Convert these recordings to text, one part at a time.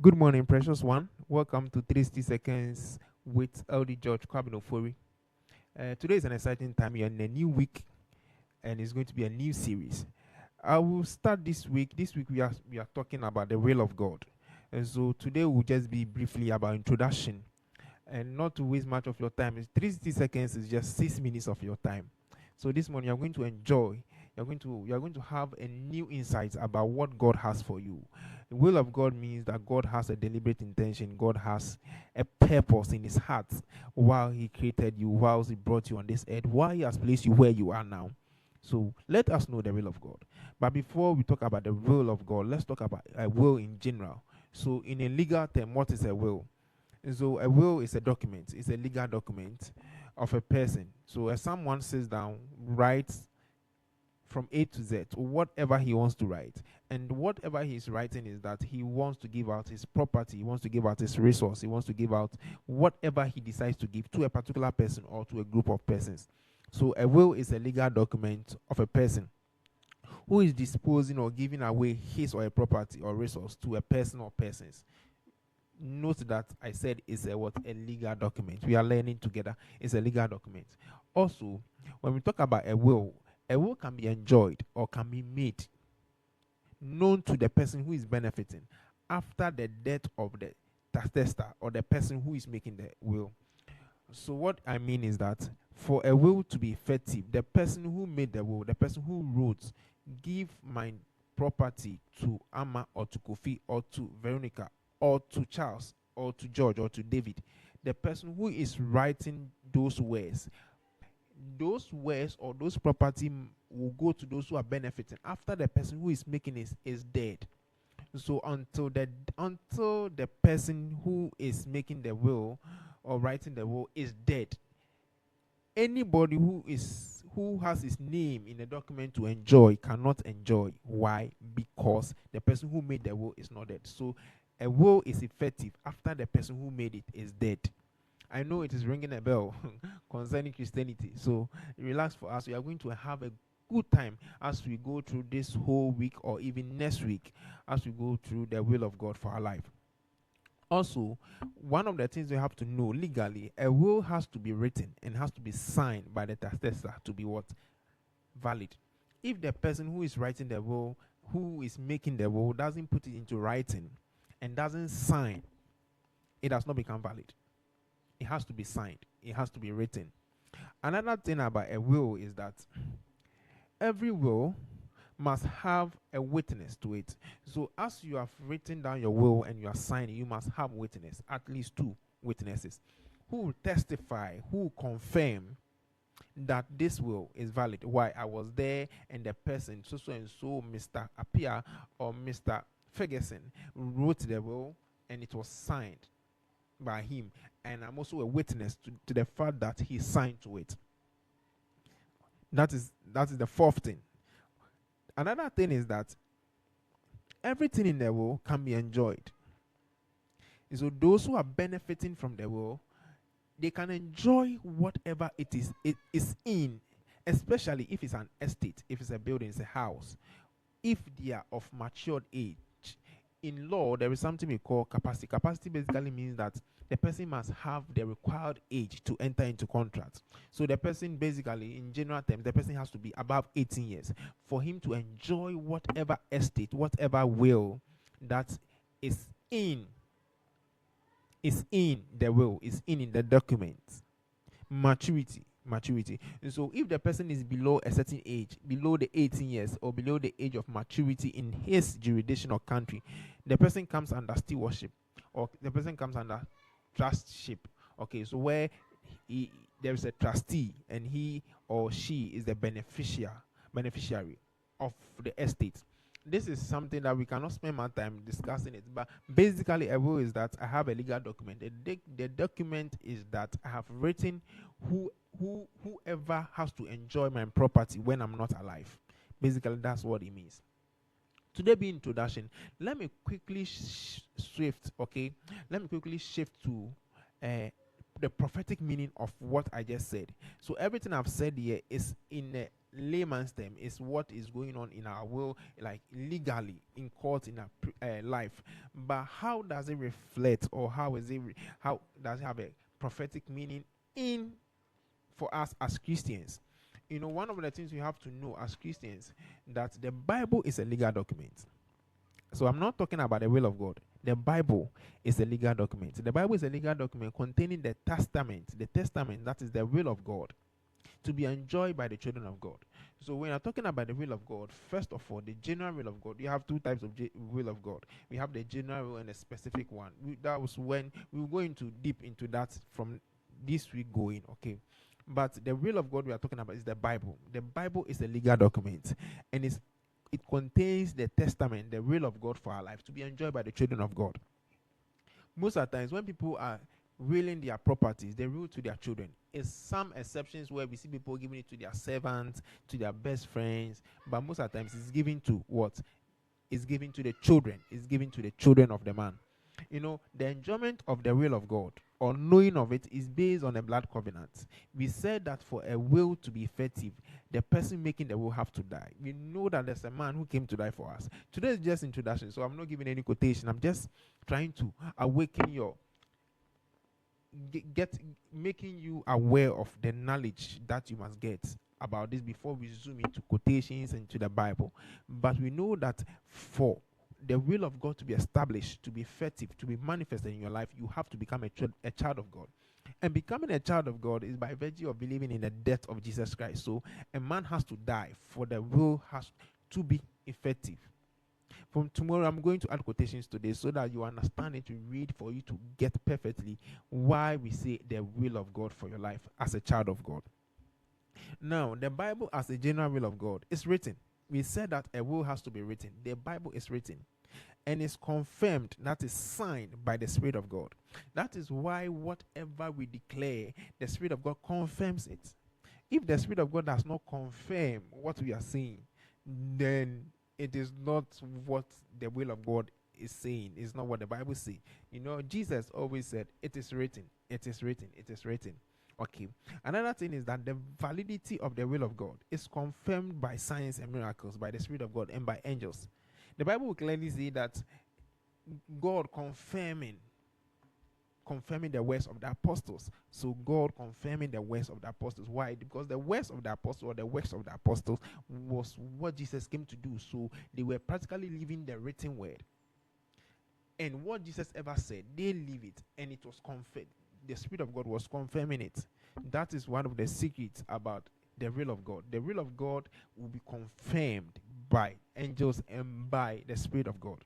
Good morning, precious one. Welcome to 360 Seconds with LD George Kobina Ofori. Today is an exciting time. You're in a new week, and it's going to be a new series. I will start this week. This week we are talking about the will of God, and so today will just be briefly about introduction, and not to waste much of your time. 360 seconds is just 6 minutes of your time. So this morning you're going to enjoy. You're going to have a new insight about what God has for you. The will of God means that God has a deliberate intention. God has a purpose in His heart while He created you, while He brought you on this earth, while He has placed you where you are now. So let us know the will of God. But before we talk about the will of God, let's talk about a will in general. So in a legal term, what is a will? So a will is a document. It's a legal document of a person. So as someone sits down, writes from A to Z, or whatever he wants to write. And whatever he's writing is that he wants to give out his property, he wants to give out his resource, he wants to give out whatever he decides to give to a particular person or to a group of persons. So a will is a legal document of a person who is disposing or giving away his or a property or resource to a person or persons. Note that I said it's a legal document. We are learning together. It's a legal document. Also, when we talk about a will can be enjoyed or can be made known to the person who is benefiting after the death of the testator or the person who is making the will. So what I mean is that for a will to be effective, the person who made the will, the person who wrote, give my property to Amma or to Kofi or to Veronica or to Charles or to George or to David, the person who is writing those words or those property will go to those who are benefiting after the person who is making is dead. So until the person who is making the will or writing the will is dead, anybody who has his name in the document to enjoy cannot enjoy. Why? Because the person who made the will is not dead. So a will is effective after the person who made it is dead. I know it is ringing a bell concerning Christianity. So relax for us. We are going to have a good time as we go through this whole week or even next week as we go through the will of God for our life. Also, one of the things we have to know legally, a will has to be written and has to be signed by the testator to be what? Valid. If the person who is writing the will, who is making the will, doesn't put it into writing and doesn't sign, it does not become valid. It has to be signed. It has to be written. Another thing about a will is that every will must have a witness to it. So as you have written down your will and you are signing, you must have witness, at least two witnesses, who will testify, who will confirm that this will is valid. Why? I was there and the person, so and so, Mr. Apia or Mr. Ferguson, wrote the will and it was signed by him, and I'm also a witness to the fact that he signed to it. That is the fourth thing. Another thing is that everything in the will can be enjoyed. So those who are benefiting from the will, they can enjoy whatever it is in, especially if it's an estate, if it's a building, it's a house, if they are of matured age. In law, there is something we call capacity. Capacity basically means that the person must have the required age to enter into contract. So the person basically, in general terms, the person has to be above 18 years for him to enjoy whatever estate, whatever will that is in the will, is in the document. Maturity. And so if the person is below a certain age, below the 18 years or below the age of maturity in his jurisdiction or country, the person comes under stewardship or the person comes under trustship. Okay, so where there is a trustee and he or she is the beneficiary of the estate. This is something that we cannot spend my time discussing it, but basically a will is that I have a legal document. The document is that I have written whoever has to enjoy my property when I'm not alive. Basically, that's what it means. Today being introduction, let me quickly shift. Okay, let me quickly shift to the prophetic meaning of what I just said. So everything I've said here is in layman's term, is what is going on in our will, like legally in court in our life. But how does it reflect, or how does it have a prophetic meaning in for us as Christians? One of the things we have to know as Christians, that the Bible is a legal document. So I'm not talking about the will of God. The Bible is a legal document. The Bible is a legal document containing the testament. The testament, that is the will of God, to be enjoyed by the children of God. So when you're talking about the will of God, first of all, the general will of God, you have two types of will of God. We have the general will and a specific one. That was when we will go into deep into that from this week going, okay? But the will of God we are talking about is the Bible. The Bible is a legal document, and it contains the testament, the will of God for our life, to be enjoyed by the children of God. Most of the times when people are willing their properties, they will to their children. It's some exceptions where we see people giving it to their servants, to their best friends, but most of the times it's given to what? It's given to the children. It's given to the children of the man. The enjoyment of the will of God, or knowing of it, is based on a blood covenant. We said that for a will to be effective, the person making the will have to die. We know that there's a man who came to die for us. Today is just introduction, so I'm not giving any quotation. I'm just trying to awaken your making you aware of the knowledge that you must get about this before we zoom into quotations and to the Bible. But we know that for the will of God to be established, to be effective, to be manifested in your life, you have to become a child of God. And becoming a child of God is by virtue of believing in the death of Jesus Christ. So a man has to die for the will has to be effective. From tomorrow, I'm going to add quotations today so that you understand it, to read for you to get perfectly why we say the will of God for your life as a child of God. Now, the Bible as a general will of God is written. We said that a will has to be written. The Bible is written and is confirmed, that is signed by the Spirit of God. That is why whatever we declare, the Spirit of God confirms it. If the Spirit of God does not confirm what we are saying, then it is not what the will of God is saying. It's not what the Bible says. Jesus always said, it is written, it is written, it is written. Okay. Another thing is that the validity of the will of God is confirmed by signs and miracles, by the Spirit of God, and by angels. The Bible will clearly say that God confirming the words of the apostles. So God confirming the words of the apostles. Why? Because the words of the apostles, or the works of the apostles, was what Jesus came to do. So they were practically living the written word. And what Jesus ever said, they live it, and it was confirmed. The Spirit of God was confirming it. That is one of the secrets about the will of God. The will of God will be confirmed by angels and by the Spirit of God.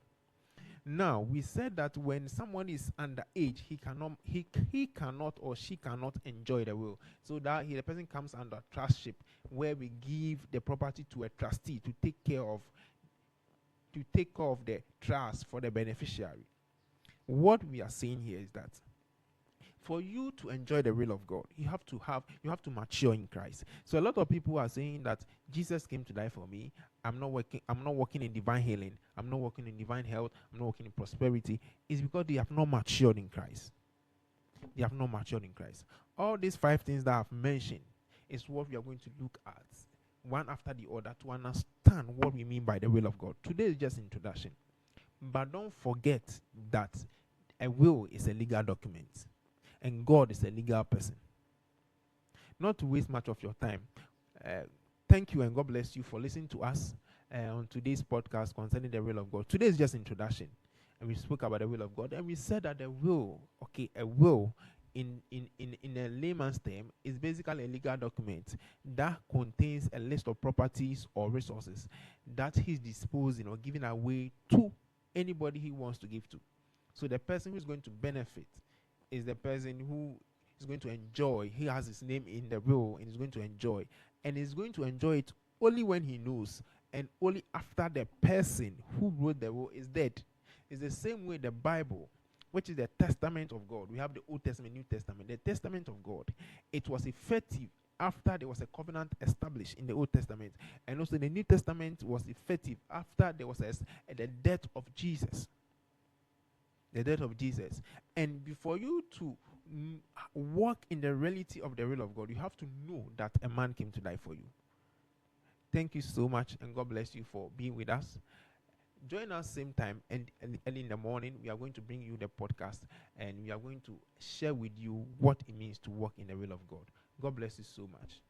Now, we said that when someone is underage, he cannot or she cannot enjoy the will. So that the person comes under trustship, where we give the property to a trustee to take care of the trust for the beneficiary. What we are saying here is that for you to enjoy the will of God, you have to mature in Christ. So a lot of people are saying that Jesus came to die for me. I'm not working in divine healing. I'm not working in divine health. I'm not working in prosperity. It's because they have not matured in Christ. They have not matured in Christ. All these 5 things that I've mentioned is what we are going to look at one after the other to understand what we mean by the will of God. Today is just introduction. But don't forget that a will is a legal document. And God is a legal person. Not to waste much of your time, thank you and God bless you for listening to us on today's podcast concerning the will of God. Today is just introduction, and we spoke about the will of God, and we said that a will in a layman's term is basically a legal document that contains a list of properties or resources that he's disposing or giving away to anybody he wants to give to. So the person who's going to benefit is the person who is going to enjoy. He has his name in the will and is going to enjoy. And he's going to enjoy it only when he knows, and only after the person who wrote the will is dead. It's the same way the Bible, which is the testament of God. We have the Old Testament, New Testament. The testament of God, it was effective after there was a covenant established in the Old Testament. And also the New Testament was effective after there was the death of Jesus. The death of Jesus. And before you to walk in the reality of the will of God, you have to know that a man came to die for you. thank you so much, and God bless you for being with us. Join us same time and early in the morning. We are going to bring you the podcast, and we are going to share with you what it means to walk in the will of God. God bless you so much.